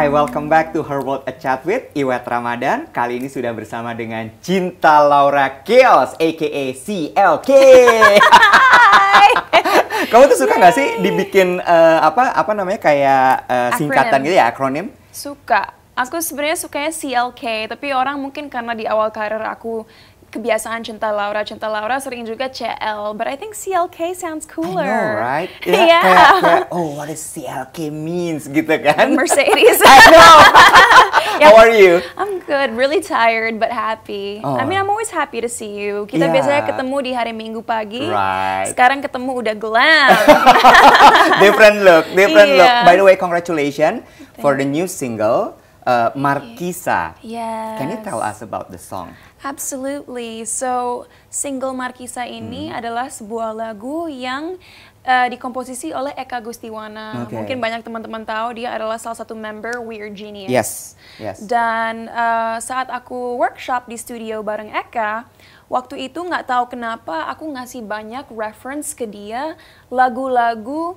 Hai, welcome back to Her World A Chat with Iwet Ramadan. Kali ini sudah bersama dengan Cinta Laura Chaos, aka CLK. Hai. Kamu tuh suka nggak sih dibikin apa namanya kayak singkatan gitu ya, akronim? Suka. Aku sebenarnya sukanya CLK, tapi orang mungkin karena di awal karir aku kebiasaan Cinta Laura sering juga CL, but I think CLK sounds cooler. I know, right? Yeah. Kayak, oh, what does CLK means gitu kan? Mercedes. I know. How are you? I'm good, really tired but happy. Oh. I mean, I'm always happy to see you. Kita Yeah. biasanya ketemu di hari Minggu pagi. Right. Sekarang ketemu udah glam. Different look. Yeah. By the way, congratulations for the new single, Markisa. Yes. Can you tell us about the song? Absolutely. So, single Markisa ini adalah sebuah lagu yang dikomposisi oleh Eka Gustiwana. Okay. Mungkin banyak teman-teman tahu dia adalah salah satu member Weird Genius. Yes. Dan saat aku workshop di studio bareng Eka, waktu itu nggak tahu kenapa aku ngasih banyak reference ke dia lagu-lagu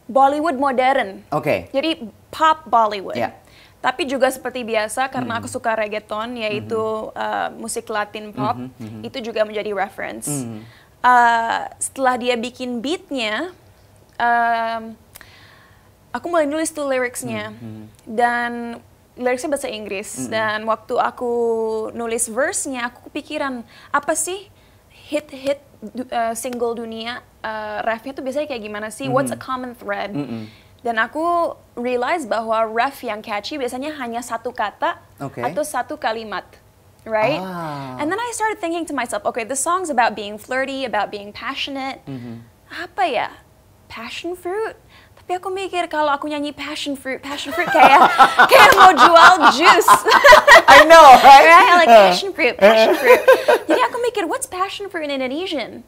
Bollywood modern. Oke. Jadi pop Bollywood. Yeah. Tapi juga seperti biasa karena aku suka reggaeton, yaitu musik Latin pop, itu juga menjadi reference. Setelah dia bikin beatnya, aku mulai nulis tuh lyricsnya, dan lyricsnya bahasa Inggris. Dan waktu aku nulis verse-nya, aku kepikiran apa sih hit single dunia, refnya tuh biasanya kayak gimana sih? What's a common thread? Dan aku realize bahwa ref yang catchy biasanya hanya satu kata atau satu kalimat, right? And then I started thinking to myself, okay, this song's about being flirty, about being passionate. Apa ya? Passion fruit? Tapi aku mikir kalau aku nyanyi passion fruit kayak mau jual jus. I know, right? Right? Like passion fruit. Jadi aku mikir, what's passion fruit in Indonesian?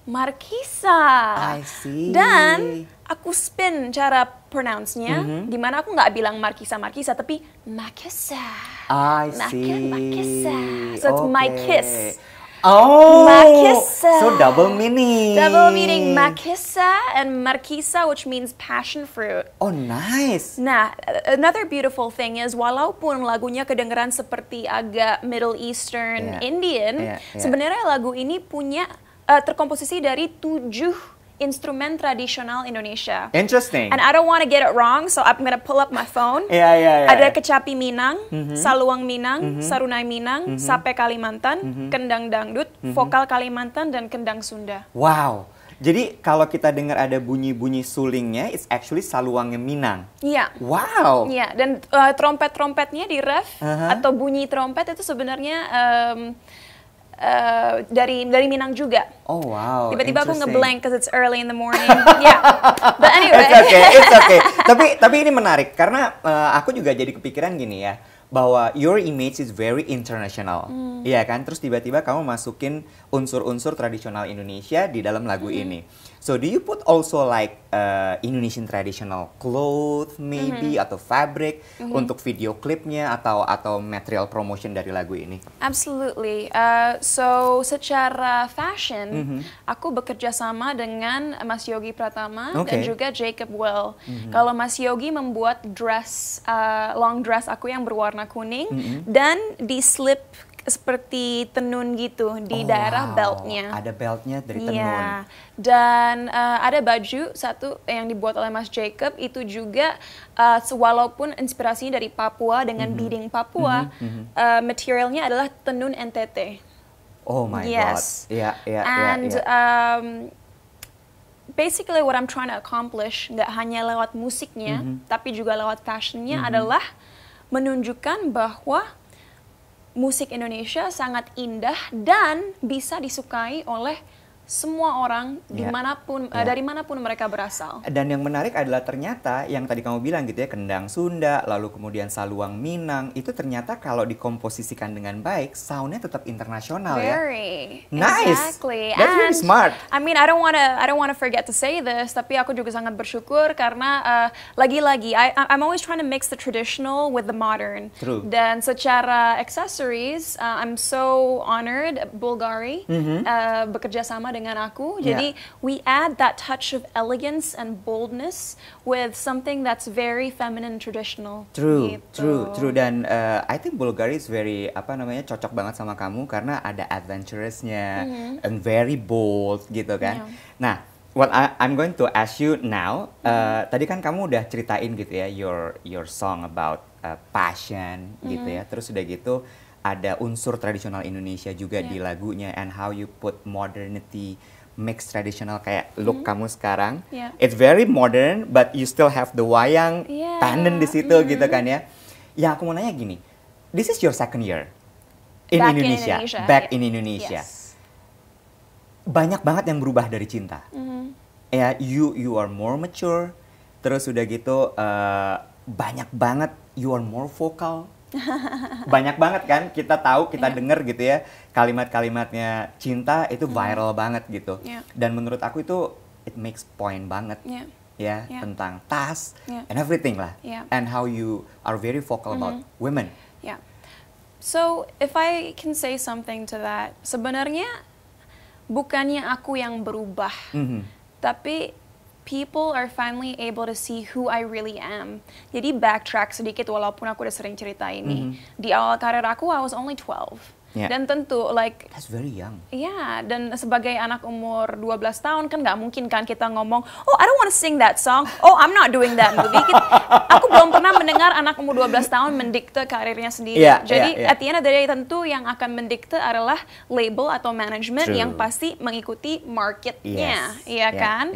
Markisa. I see. Dan aku spin cara pronounce-nya, di mana aku nggak bilang Markisa, tapi Makisa. I see. Makisa. So it's my kiss. Oh, Makisa. So double meaning. Double meaning Makisa and Markisa, which means passion fruit. Oh, nice. Nah, another beautiful thing is walaupun lagunya kedengeran seperti agak Middle Eastern, Indian, sebenarnya lagu ini punya terkomposisi dari 7 instrumen tradisional Indonesia. Interesting. And I don't want to get it wrong, so I'm gonna pull up my phone. Yeah. Ada kecapi Minang, saluang Minang, sarunai Minang, sape Kalimantan, kendang dangdut, vokal Kalimantan, dan kendang Sunda. Wow. Jadi kalau kita dengar ada bunyi-bunyi sulingnya, it's actually saluangnya Minang. Iya. Wow. Iya, dan trompet-trompetnya di ref atau bunyi trompet itu sebenarnya dari Minang juga. Oh wow. Tiba-tiba aku ngeblank because it's early in the morning. Yeah. But anyway. It's okay. Tapi ini menarik karena aku juga jadi kepikiran gini ya, bahwa your image is very international. Iya kan? Terus tiba-tiba kamu masukin unsur-unsur tradisional Indonesia di dalam lagu ini. So do you put also like Indonesian traditional clothes maybe atau fabric untuk video klipnya atau material promotion dari lagu ini? Absolutely. So secara fashion, aku bekerja sama dengan Mas Yogi Pratama dan juga Jacob Well. Kalau Mas Yogi membuat dress, long dress aku yang berwarna kuning dan di slip seperti tenun gitu di daerah beltnya. Ada beltnya dari tenun. Yeah. Dan ada baju satu yang dibuat oleh Mas Jacob itu juga walaupun inspirasinya dari Papua dengan beading Papua, materialnya adalah tenun NTT. Oh my God. Yeah. And basically what I'm trying to accomplish nggak hanya lewat musiknya, tapi juga lewat fashionnya adalah menunjukkan bahwa musik Indonesia sangat indah dan bisa disukai oleh semua orang dimanapun dari manapun mereka berasal. Dan yang menarik adalah ternyata yang tadi kamu bilang gitu ya, kendang Sunda, lalu kemudian saluang Minang, itu ternyata kalau dikomposisikan dengan baik, soundnya tetap internasional ya. Very. Nice. Exactly. That's really smart. I mean, I don't wanna forget to say this, tapi aku juga sangat bersyukur karena lagi-lagi I'm always trying to mix the traditional with the modern. True. Dan secara accessories, I'm so honored Bulgari bekerja sama dengan dengan aku. Jadi we add that touch of elegance and boldness with something that's very feminine traditional. True, gitu. true. Dan I think Bulgari is very cocok banget sama kamu karena ada adventurousnya and very bold gitu kan. Nah, what I'm going to ask you now, tadi kan kamu udah ceritain gitu ya your song about passion gitu ya. Terus udah gitu ada unsur tradisional Indonesia juga di lagunya and how you put modernity mix tradisional kayak look kamu sekarang. It's very modern but you still have the wayang pendant di situ gitu kan ya. Ya aku mau nanya gini, this is your second year in Indonesia. Back in Indonesia. Yes. Banyak banget yang berubah dari Cinta. Ya, you are more mature. Terus udah gitu banyak banget you are more vocal. Banyak banget kan kita tahu, kita denger gitu ya kalimat-kalimatnya Cinta itu viral banget gitu. Dan menurut aku itu it makes point banget ya tentang tas and everything lah. And how you are very vocal about women. So if I can say something to that, sebenarnya bukannya aku yang berubah, tapi people are finally able to see who I really am. Jadi backtrack sedikit walaupun aku udah sering cerita ini. Di awal karir aku, I was only 12. Dan tentu, like... That's very young. Iya, dan sebagai anak umur 12 tahun kan nggak mungkin kan kita ngomong, oh I don't want to sing that song, oh I'm not doing that movie. Aku belum pernah mendengar anak umur 12 tahun mendikte karirnya sendiri. Jadi at the end of the day tentu yang akan mendikte adalah label atau management yang pasti mengikuti marketnya, iya kan?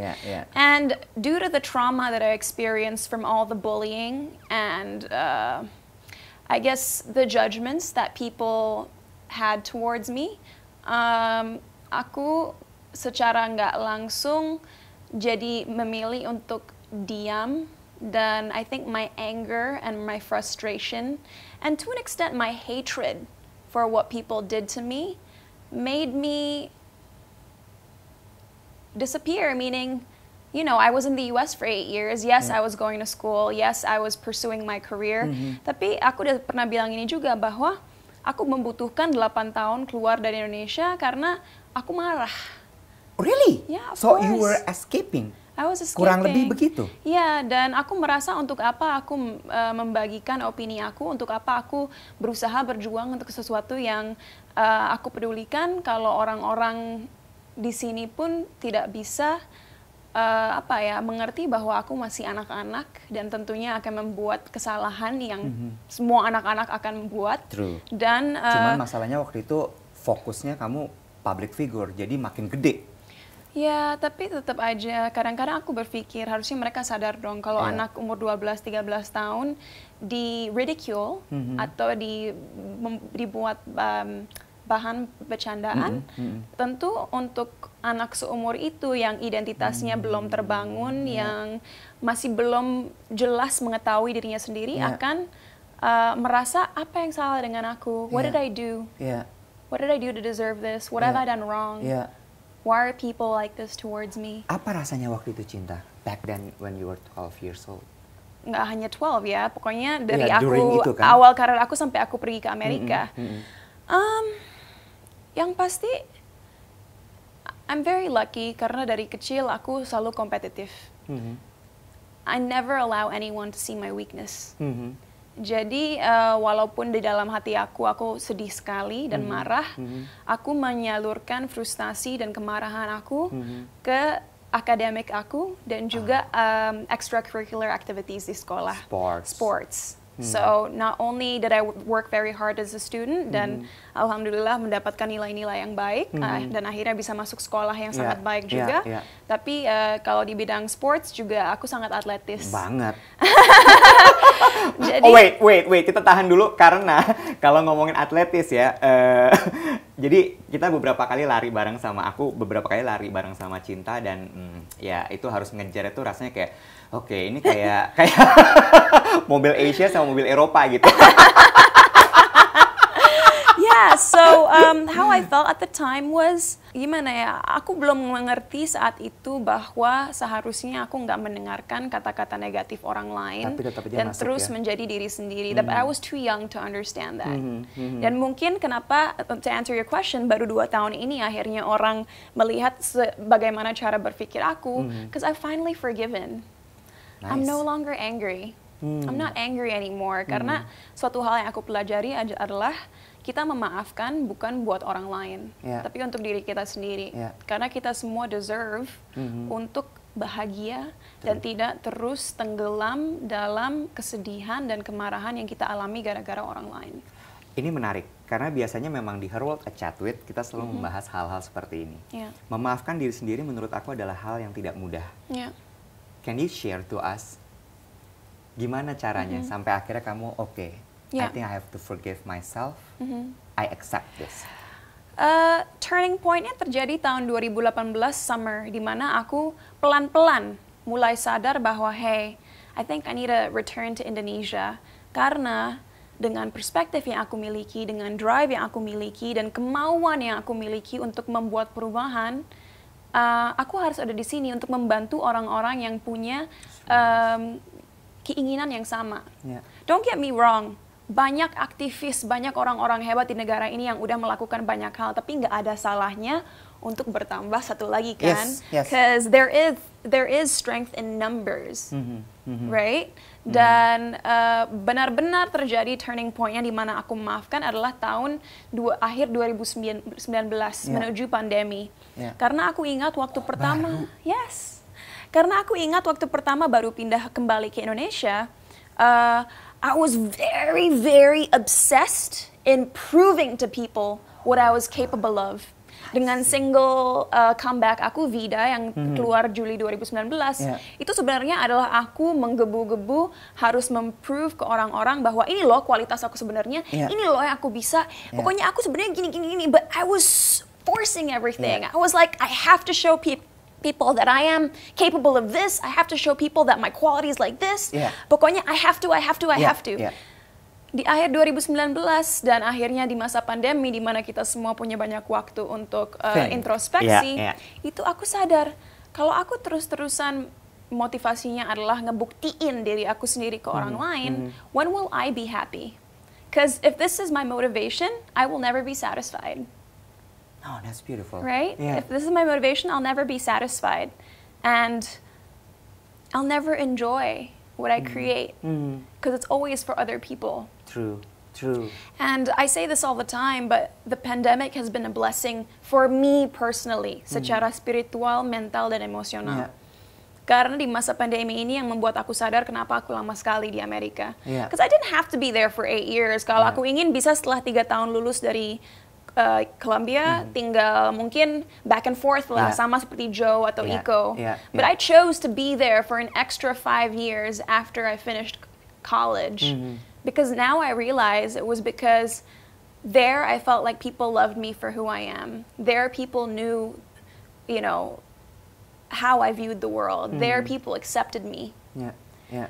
And due to the trauma that I experienced from all the bullying and I guess the judgments that people had towards me, aku secara nggak langsung jadi memilih untuk diam, dan I think my anger and my frustration and to an extent my hatred for what people did to me made me disappear, meaning, you know, I was in the US for 8 years. Yes, I was going to school. Yes, I was pursuing my career. Tapi aku udah pernah bilang ini juga bahwa aku membutuhkan 8 tahun keluar dari Indonesia karena aku marah. Really? Yeah, of so course. You were escaping? I was escaping. Kurang lebih begitu? Ya, dan aku merasa untuk apa aku membagikan opini aku, untuk apa aku berusaha berjuang untuk sesuatu yang aku pedulikan kalau orang-orang di sini pun tidak bisa mengerti bahwa aku masih anak-anak dan tentunya akan membuat kesalahan yang semua anak-anak akan membuat. True. Dan cuman masalahnya waktu itu fokusnya kamu public figure, jadi makin gede. Ya, tapi tetap aja kadang-kadang aku berpikir harusnya mereka sadar dong kalau anak umur 12-13 tahun di ridicule atau dibuat bahan bercandaan, tentu untuk anak seumur itu yang identitasnya belum terbangun, yang masih belum jelas mengetahui dirinya sendiri, akan merasa apa yang salah dengan aku? What did I do? What did I do to deserve this? What have I done wrong? Why are people like this towards me? Apa rasanya waktu itu Cinta? Back then when you were 12 years old? Nggak hanya 12 ya, pokoknya dari itu, kan? awal karir aku sampai aku pergi ke Amerika. Yang pasti, I'm very lucky karena dari kecil aku selalu kompetitif. I never allow anyone to see my weakness. Jadi walaupun di dalam hati aku sedih sekali dan marah, aku menyalurkan frustasi dan kemarahan aku ke akademik aku dan juga extracurricular activities di sekolah. Sports. So not only did I work very hard as a student dan alhamdulillah mendapatkan nilai-nilai yang baik dan akhirnya bisa masuk sekolah yang sangat baik juga. Tapi kalau di bidang sports juga aku sangat atletis. Banget. Jadi, wait, kita tahan dulu karena kalau ngomongin atletis ya, jadi kita beberapa kali lari bareng sama sama Cinta dan ya itu harus ngejar itu rasanya kayak oke, ini kayak mobil Asia sama mobil Eropa gitu. Ya, Yeah, so how I felt at the time was, gimana ya, aku belum mengerti saat itu bahwa seharusnya aku nggak mendengarkan kata-kata negatif orang lain Tapi tetap aja dan masuk, terus ya? menjadi diri sendiri. But I was too young to understand that. Dan mungkin kenapa, to answer your question, baru 2 tahun ini akhirnya orang melihat bagaimana cara berpikir aku, because I've finally forgiven. I'm no longer angry. I'm not angry anymore, karena suatu hal yang aku pelajari adalah kita memaafkan bukan buat orang lain, tapi untuk diri kita sendiri. Karena kita semua deserve untuk bahagia dan tidak terus tenggelam dalam kesedihan dan kemarahan yang kita alami gara-gara orang lain. Ini menarik, karena biasanya memang di Her World a Chat With, kita selalu membahas hal-hal seperti ini. Memaafkan diri sendiri menurut aku adalah hal yang tidak mudah. Can you share to us gimana caranya sampai akhirnya kamu I think I have to forgive myself. I accept this. Turning point-nya terjadi tahun 2018 summer, di mana aku pelan-pelan mulai sadar bahwa hey, I think I need to return to Indonesia, karena dengan perspektif yang aku miliki, dengan drive yang aku miliki, dan kemauan yang aku miliki untuk membuat perubahan, aku harus ada di sini untuk membantu orang-orang yang punya keinginan yang sama. Don't get me wrong, banyak aktivis, banyak orang-orang hebat di negara ini yang udah melakukan banyak hal, tapi nggak ada salahnya untuk bertambah satu lagi kan? Because there is strength in numbers, right? Dan benar-benar terjadi turning point-nya di mana aku memaafkan adalah tahun akhir 2019 menuju pandemi. Karena aku ingat waktu pertama, karena aku ingat waktu pertama baru pindah kembali ke Indonesia, I was very, very obsessed in proving to people what I was capable of. Dengan single comeback aku, Vida, yang keluar Juli 2019, itu sebenarnya adalah aku menggebu-gebu harus memprove ke orang-orang bahwa ini loh kualitas aku sebenarnya, ini loh yang aku bisa. Pokoknya aku sebenarnya gini, but I was forcing everything. I was like, I have to show people that I am capable of this. I have to show people that my quality is like this. Pokoknya I have to. Di akhir 2019 dan akhirnya di masa pandemi di mana kita semua punya banyak waktu untuk introspeksi, itu aku sadar kalau aku terus-terusan motivasinya adalah ngebuktiin diri aku sendiri ke orang lain, when will I be happy? Because if this is my motivation, I will never be satisfied. Oh, that's beautiful. Right? If this is my motivation, I'll never be satisfied. And I'll never enjoy what I create. Because it's always for other people. True. And I say this all the time, but the pandemic has been a blessing for me personally, secara spiritual, mental, dan emosional. Karena di masa pandemi ini yang membuat aku sadar kenapa aku lama sekali di Amerika. Because I didn't have to be there for 8 years. Kalau aku ingin bisa setelah 3 tahun lulus dari Columbia, tinggal mungkin back and forth lah, sama seperti Joe atau Iko. But I chose to be there for an extra 5 years after I finished college. Because now I realize it was because there I felt like people loved me for who I am. There people knew, how I viewed the world. There people accepted me.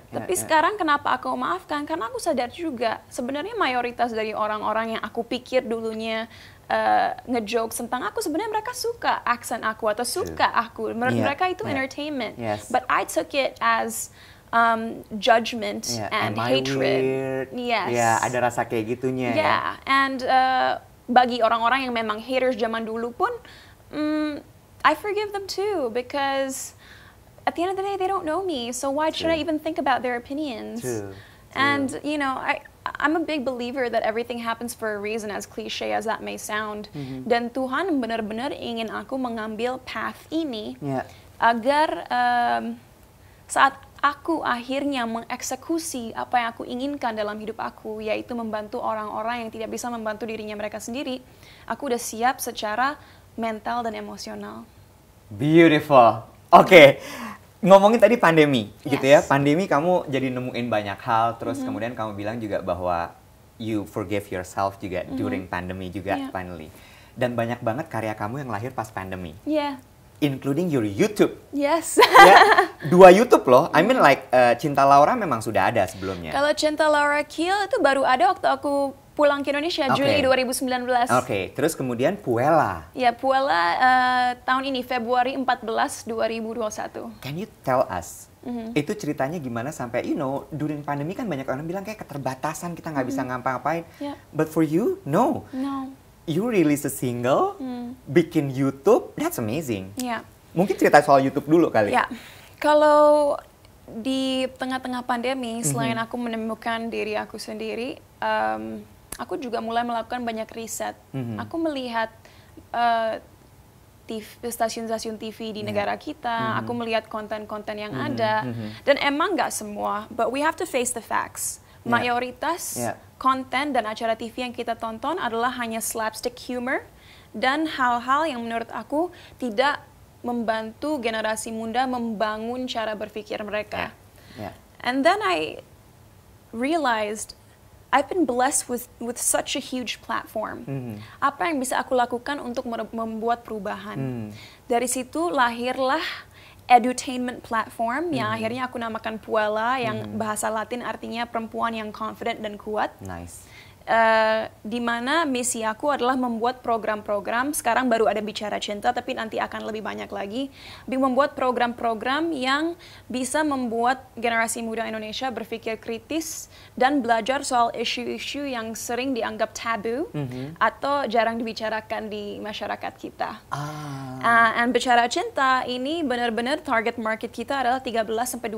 Tapi sekarang kenapa aku maafkan? Karena aku sadar juga sebenarnya mayoritas dari orang-orang yang aku pikir dulunya ngejokes tentang aku, sebenarnya mereka suka aksen aku atau suka aku. Menurut mereka itu entertainment. But I took it as judgment and hatred. Ada rasa kayak gitunya. And bagi orang-orang yang memang haters zaman dulu pun, I forgive them too, because at the end of the day, they don't know me, so why should I even think about their opinions? And, I'm a big believer that everything happens for a reason, as cliche as that may sound. Dan Tuhan benar-benar ingin aku mengambil path ini agar saat aku akhirnya mengeksekusi apa yang aku inginkan dalam hidup aku, yaitu membantu orang-orang yang tidak bisa membantu dirinya mereka sendiri, aku udah siap secara mental dan emosional. Beautiful. Oke. Ngomongin tadi pandemi, gitu ya. Pandemi kamu jadi nemuin banyak hal, terus kemudian kamu bilang juga bahwa you forgive yourself juga during pandemi juga finally. Dan banyak banget karya kamu yang lahir pas pandemi. Including your YouTube. Ya, 2 YouTube loh. I mean like Cinta Laura memang sudah ada sebelumnya. Kalau Cinta Laura Kiel itu baru ada waktu aku pulang ke Indonesia Juli 2019. Terus kemudian Puella. Ya, Puella tahun ini Februari 14 2021. Can you tell us itu ceritanya gimana sampai during pandemi kan banyak orang bilang kayak keterbatasan kita nggak bisa ngapa-ngapain. Yeah. But for you, no. You release a single, bikin YouTube, that's amazing. Yeah. Mungkin cerita soal YouTube dulu kali. Ya, kalau di tengah-tengah pandemi, selain aku menemukan diri aku sendiri, aku juga mulai melakukan banyak riset. Aku melihat stasiun-stasiun TV di negara kita, aku melihat konten-konten yang ada, dan emang nggak semua, but we have to face the facts. Mayoritas konten dan acara TV yang kita tonton adalah hanya slapstick humor dan hal-hal yang menurut aku tidak membantu generasi muda membangun cara berpikir mereka. And then I realized I've been blessed with such a huge platform. Apa yang bisa aku lakukan untuk membuat perubahan? Dari situ lahirlah edutainment platform yang akhirnya aku namakan Puella, yang bahasa Latin artinya perempuan yang confident dan kuat. Nice. Di mana misi aku adalah membuat program-program, sekarang baru ada Bicara Cinta, tapi nanti akan lebih banyak lagi, membuat program-program yang bisa membuat generasi muda Indonesia berpikir kritis dan belajar soal isu-isu yang sering dianggap tabu atau jarang dibicarakan di masyarakat kita. And Bicara Cinta ini benar-benar target market kita adalah 13-25,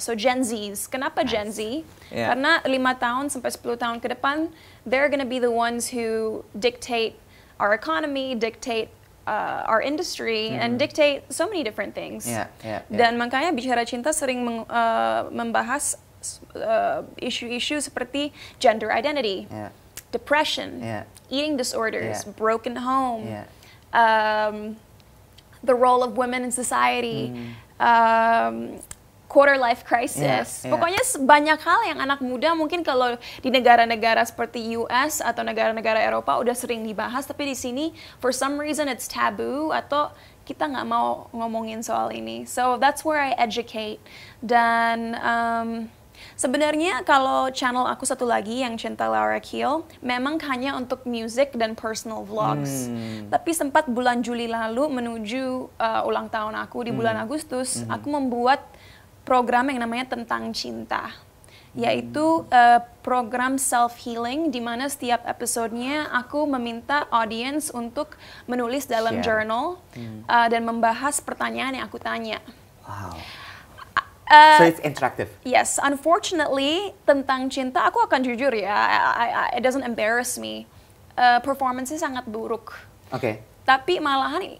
so Gen Zs. Kenapa Gen Z? Karena 5 tahun sampai 10 tahun ke depan, they're going to be the ones who dictate our economy, dictate our industry, and dictate so many different things. Dan makanya Bicara Cinta sering membahas isu-isu seperti gender identity, depression, eating disorders, broken home, the role of women in society, quarter life crisis. Pokoknya banyak hal yang anak muda mungkin kalau di negara-negara seperti US atau negara-negara Eropa udah sering dibahas, tapi di sini for some reason it's taboo atau kita nggak mau ngomongin soal ini. So that's where I educate. Dan sebenarnya kalau channel aku satu lagi yang Cinta Laura Kiel memang hanya untuk music dan personal vlogs. Tapi sempat bulan Juli lalu menuju ulang tahun aku di bulan Agustus, aku membuat program yang namanya Tentang Cinta, yaitu program self-healing di mana setiap episodenya aku meminta audience untuk menulis dalam journal dan membahas pertanyaan yang aku tanya. Wow. So it's interactive. Yes, unfortunately Tentang Cinta, aku akan jujur ya, it doesn't embarrass me. Performance-nya sangat buruk. Tapi malahan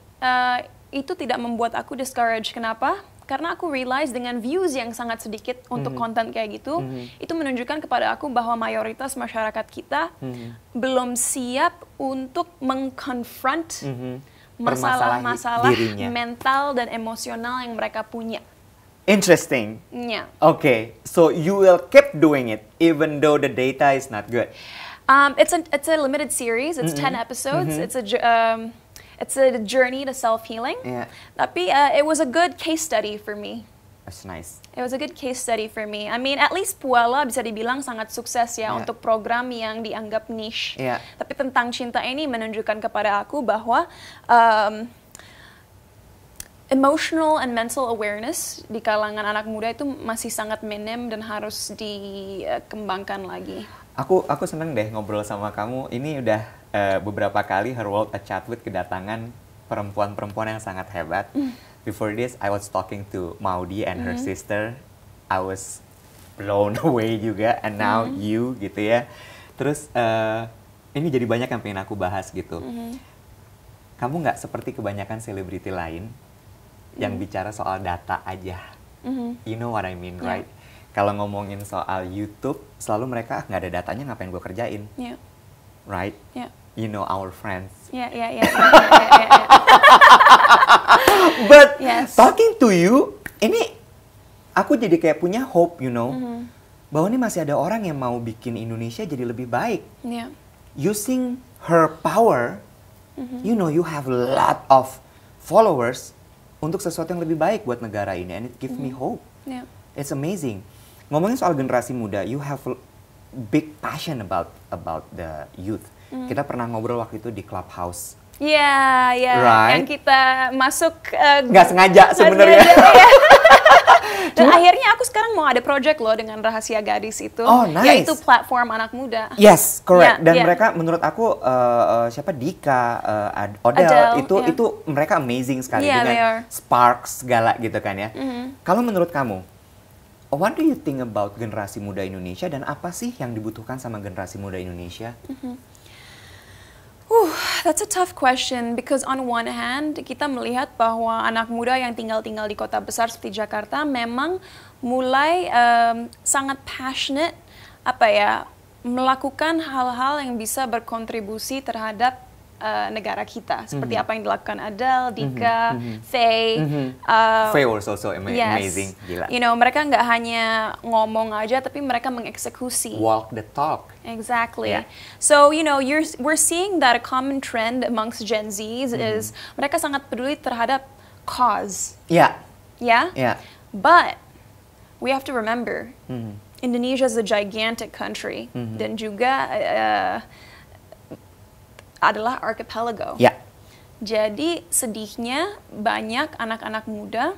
itu tidak membuat aku discouraged. Kenapa? Karena aku realize dengan views yang sangat sedikit untuk konten kayak gitu, itu menunjukkan kepada aku bahwa mayoritas masyarakat kita belum siap untuk mengkonfront masalah-masalah mental dan emosional yang mereka punya. Interesting. So you will keep doing it even though the data is not good. It's a limited series. It's 10 episodes. It's a journey to self-healing. Tapi it was a good case study for me. That's nice. It was a good case study for me. I mean, at least Puella bisa dibilang sangat sukses ya untuk program yang dianggap niche. Tapi Tentang Cinta ini menunjukkan kepada aku bahwa emotional and mental awareness di kalangan anak muda itu masih sangat minim dan harus dikembangkan lagi. Aku seneng deh ngobrol sama kamu. Ini udah beberapa kali Her World at Chatwit kedatangan perempuan-perempuan yang sangat hebat. Before this, I was talking to Maudi and her sister. I was blown away juga. And now you gitu ya. Terus ini jadi banyak yang pengen aku bahas gitu. Kamu nggak seperti kebanyakan selebriti lain yang bicara soal data aja. You know what I mean, right? Kalau ngomongin soal YouTube, selalu mereka nggak ada datanya, ngapain gue kerjain, right? You know our friends. But talking to you, ini aku jadi kayak punya hope, you know, bahwa ini masih ada orang yang mau bikin Indonesia jadi lebih baik. Using her power, you know, you have a lot of followers untuk sesuatu yang lebih baik buat negara ini, and it gives me hope. It's amazing. Ngomongin soal generasi muda, you have big passion about the youth. Kita pernah ngobrol waktu itu di Clubhouse. Iya, Right. yang kita masuk Nggak sengaja sebenarnya. iya. Dan akhirnya aku sekarang mau ada project loh dengan Rahasia Gadis itu, Oh, nice. yaitu platform anak muda. Yes, correct. Yeah, Dan yeah. mereka menurut aku siapa Dika, Odell Adele, itu mereka amazing sekali Yeah, they dengan are. sparks segala gitu kan ya. Kalau menurut kamu, what do you think about generasi muda Indonesia dan apa sih yang dibutuhkan sama generasi muda Indonesia? That's a tough question because on one hand kita melihat bahwa anak muda yang tinggal di kota besar seperti Jakarta memang mulai sangat passionate melakukan hal-hal yang bisa berkontribusi terhadap negara kita seperti apa yang dilakukan Adele, Dika, Faye. Faye was also Yes. amazing, gila. You know, mereka nggak hanya ngomong aja tapi mereka mengeksekusi. Walk the talk. Exactly. Yeah. So, you know, we're seeing that a common trend amongst Gen Zs is mereka sangat peduli terhadap cause. Ya, Yeah? ya. But we have to remember, Indonesia is a gigantic country dan juga adalah archipelago. Ya. Jadi sedihnya banyak anak-anak muda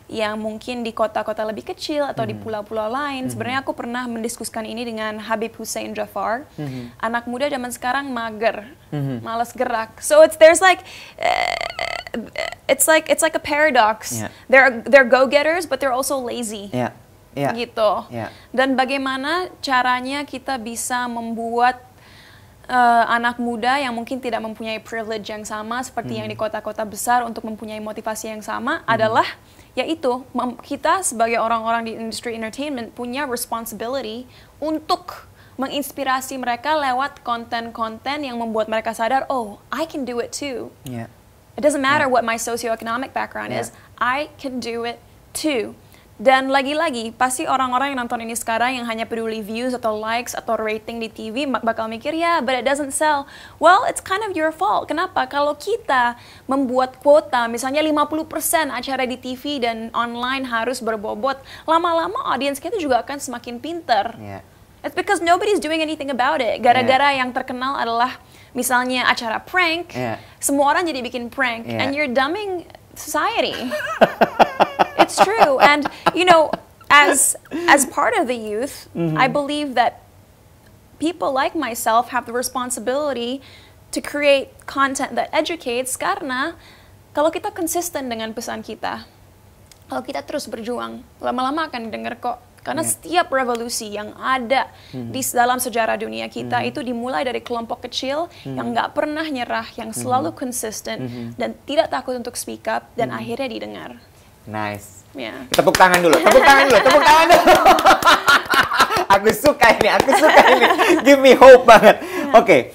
yang mungkin di kota-kota lebih kecil atau di pulau-pulau lain. Sebenarnya aku pernah mendiskusikan ini dengan Habib Hussein Jafar. Anak muda zaman sekarang mager, malas gerak. So there's like it's like a paradox. Yeah. They're go-getters but they're also lazy. Ya. Ya. Gitu. Ya. Dan bagaimana caranya kita bisa membuat anak muda yang mungkin tidak mempunyai privilege yang sama seperti yang di kota-kota besar untuk mempunyai motivasi yang sama adalah yaitu kita sebagai orang-orang di industri entertainment punya responsibility untuk menginspirasi mereka lewat konten-konten yang membuat mereka sadar, oh, I can do it too. Ya. It doesn't matter what my socioeconomic background Yeah. is, I can do it too. Dan lagi-lagi, pasti orang-orang yang nonton ini sekarang yang hanya peduli views atau likes atau rating di TV bakal mikir, ya, but it doesn't sell. Well, it's kind of your fault. Kenapa? Kalau kita membuat kuota, misalnya 50% acara di TV dan online harus berbobot, lama-lama audiens kita juga akan semakin pinter. Ya. It's because nobody's doing anything about it. Gara-gara yang terkenal adalah misalnya acara prank, Yeah. semua orang jadi bikin prank, Yeah. and you're dumbing society. It's true, and you know, as part of the youth, I believe that people like myself have the responsibility to create content that educates. Karena kalau kita konsisten dengan pesan kita, kalau kita terus berjuang, lama-lama akan didengar kok. Karena setiap revolusi yang ada di dalam sejarah dunia kita itu dimulai dari kelompok kecil yang nggak pernah nyerah, yang selalu konsisten dan tidak takut untuk speak up dan akhirnya didengar. Nice. Ya. Tepuk tangan dulu. Tepuk tangan dulu. Aku suka ini. Give me hope banget. Oke.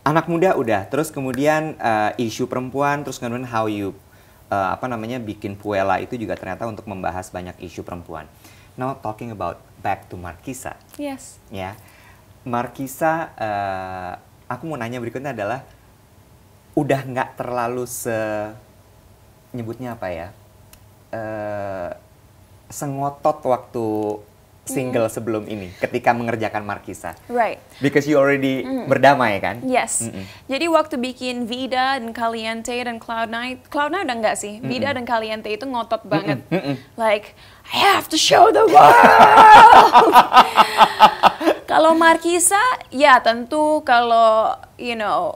Anak muda udah. Terus kemudian isu perempuan. Terus kemudian how you bikin Puella itu juga ternyata untuk membahas banyak isu perempuan. Now talking about back to Markisa. Yes. Ya, Markisa, aku mau nanya berikutnya adalah udah nggak terlalu nyebutnya apa ya, sengotot waktu single sebelum ini ketika mengerjakan Markisa. Right. Because you already berdamai kan? Yes. Jadi waktu bikin Vida dan Caliente dan Cloud9 udah enggak sih? Vida dan Caliente itu ngotot banget. Like, I have to show the world. Kalau Markisa, ya tentu kalau, you know,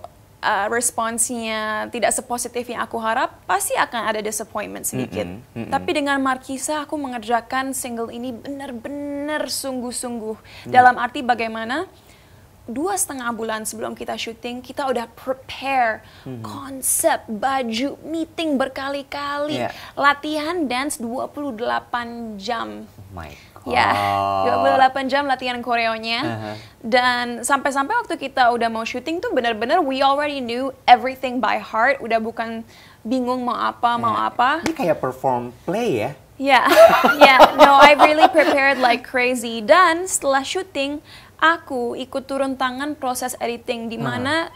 responsnya tidak sepositif yang aku harap, pasti akan ada disappointment sedikit. Tapi dengan Markisa, aku mengerjakan single ini benar-benar sungguh-sungguh. Dalam arti bagaimana 2,5 bulan sebelum kita syuting, kita udah prepare konsep, baju, meeting berkali-kali, latihan dance 28 jam. Oh my God. Ya, 28 jam latihan koreonya. Dan sampai-sampai waktu kita udah mau syuting tuh benar-benar we already knew everything by heart. Udah bukan bingung mau apa. Ini kayak perform play ya? No, I really prepared like crazy. Dan setelah syuting, aku ikut turun tangan proses editing di mana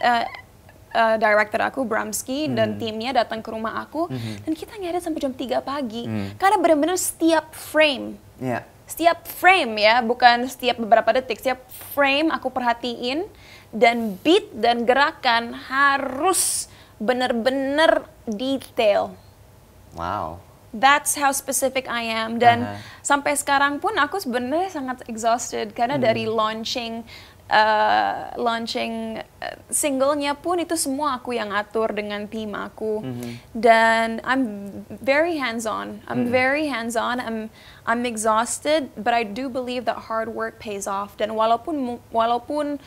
director aku Bramski dan timnya datang ke rumah aku dan kita ngedit sampai jam 3 pagi. Karena benar-benar setiap frame, setiap frame ya, bukan setiap beberapa detik, setiap frame aku perhatiin, dan beat dan gerakan harus bener-bener detail. Wow. That's how specific I am. Dan sampai sekarang pun aku sebenarnya sangat exhausted karena dari launching singlenya pun itu semua aku yang atur dengan tim aku. Dan I'm very hands-on. I'm exhausted, but I do believe that hard work pays off. Dan walaupun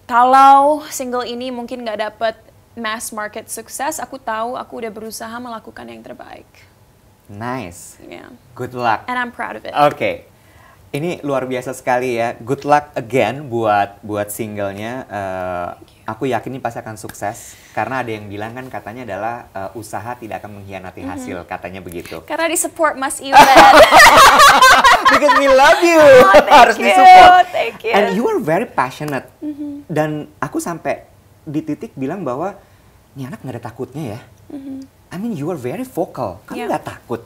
kalau single ini mungkin nggak dapat mass market sukses, aku tahu aku udah berusaha melakukan yang terbaik. Nice. Yeah. Good luck. And I'm proud of it. Oke. Ini luar biasa sekali ya. Good luck again buat singlenya. Aku yakin ini pasti akan sukses. Karena ada yang bilang kan katanya adalah usaha tidak akan mengkhianati hasil. Katanya begitu. Karena di support Mas Iwan. Because we love you. Harus disupport. Thank you. And you are very passionate. Dan aku sampai di titik bilang bahwa ini anak nggak ada takutnya ya. I mean you are very vocal. Kamu nggak takut.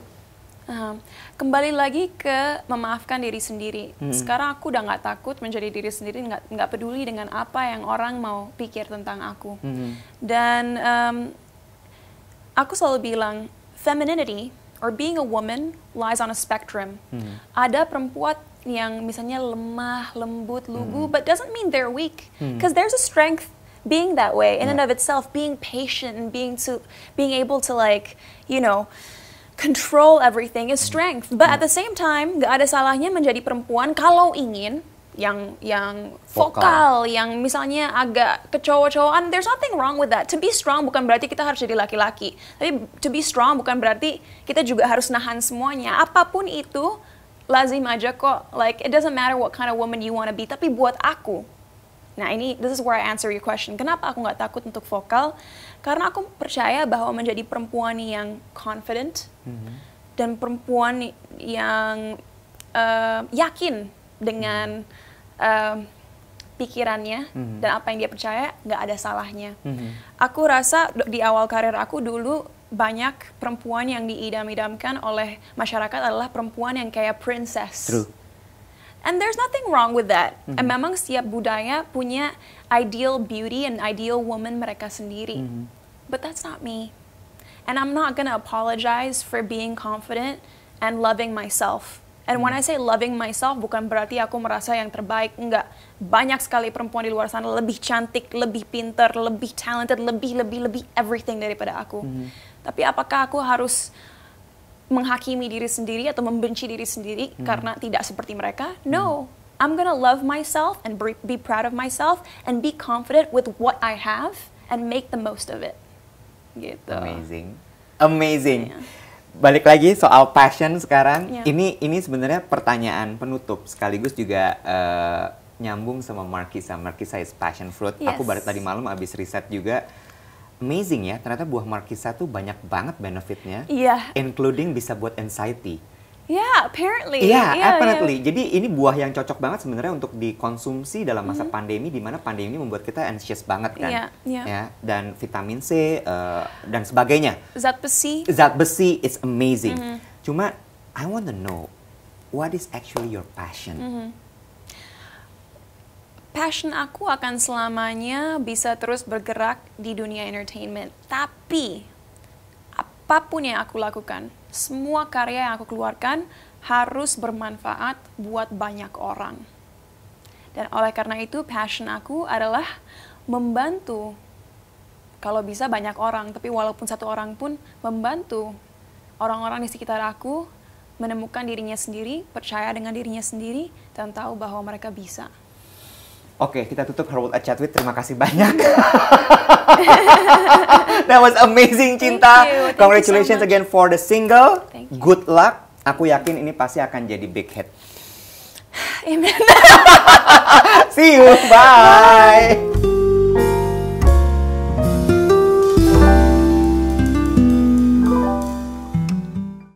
Kembali lagi ke memaafkan diri sendiri. Sekarang aku udah nggak takut menjadi diri sendiri, nggak peduli dengan apa yang orang mau pikir tentang aku. Dan aku selalu bilang, femininity or being a woman lies on a spectrum. Ada perempuan yang misalnya lemah, lembut, lugu, but doesn't mean they're weak. Because there's a strength being that way in and of itself, being patient and being able to like, you know, control everything is strength. But at the same time, gak ada salahnya menjadi perempuan kalau ingin yang vokal, yang misalnya agak kecowok-cowokan. There's nothing wrong with that. To be strong bukan berarti kita harus jadi laki-laki. Tapi to be strong bukan berarti kita juga harus nahan semuanya. Apapun itu lazim aja kok. Like it doesn't matter what kind of woman you want to be. Tapi buat aku, nah this is where I answer your question. Kenapa aku nggak takut untuk vokal? Karena aku percaya bahwa menjadi perempuan yang confident dan perempuan yang yakin dengan pikirannya dan apa yang dia percaya, nggak ada salahnya. Aku rasa di awal karir aku dulu banyak perempuan yang diidam-idamkan oleh masyarakat adalah perempuan yang kayak princess. True. And there's nothing wrong with that. Memang setiap budaya punya ideal beauty and ideal woman mereka sendiri. But that's not me. And I'm not gonna apologize for being confident and loving myself. And when I say loving myself, bukan berarti aku merasa yang terbaik. Enggak. Banyak sekali perempuan di luar sana lebih cantik, lebih pintar, lebih talented, lebih everything daripada aku. Tapi apakah aku harus menghakimi diri sendiri atau membenci diri sendiri karena tidak seperti mereka? No. I'm gonna love myself and be proud of myself and be confident with what I have and make the most of it. Gitu. Amazing. Yeah. Balik lagi soal passion sekarang. Yeah. Ini sebenarnya pertanyaan penutup sekaligus juga nyambung sama Markisa. Markisa is passion fruit. Yes. Aku baru tadi malam abis riset juga. Amazing ya, ternyata buah Markisa tuh banyak banget benefitnya, including bisa buat anxiety. Yeah, apparently. Apparently. Jadi ini buah yang cocok banget sebenarnya untuk dikonsumsi dalam masa pandemi, di mana pandemi membuat kita anxious banget kan, ya. Dan vitamin C dan sebagainya. Zat besi is amazing. Cuma I want to know what is actually your passion. Passion aku akan selamanya bisa terus bergerak di dunia entertainment. Tapi, apapun yang aku lakukan, semua karya yang aku keluarkan harus bermanfaat buat banyak orang. Dan oleh karena itu, passion aku adalah membantu, kalau bisa banyak orang, tapi walaupun satu orang pun membantu orang-orang di sekitar aku menemukan dirinya sendiri, percaya dengan dirinya sendiri, dan tahu bahwa mereka bisa. Oke, kita tutup Her World at Chatwit. Terima kasih banyak. That was amazing, Cinta. Congratulations again for the single. Good luck. Aku yakin ini pasti akan jadi big hit. Amen. See you. Bye.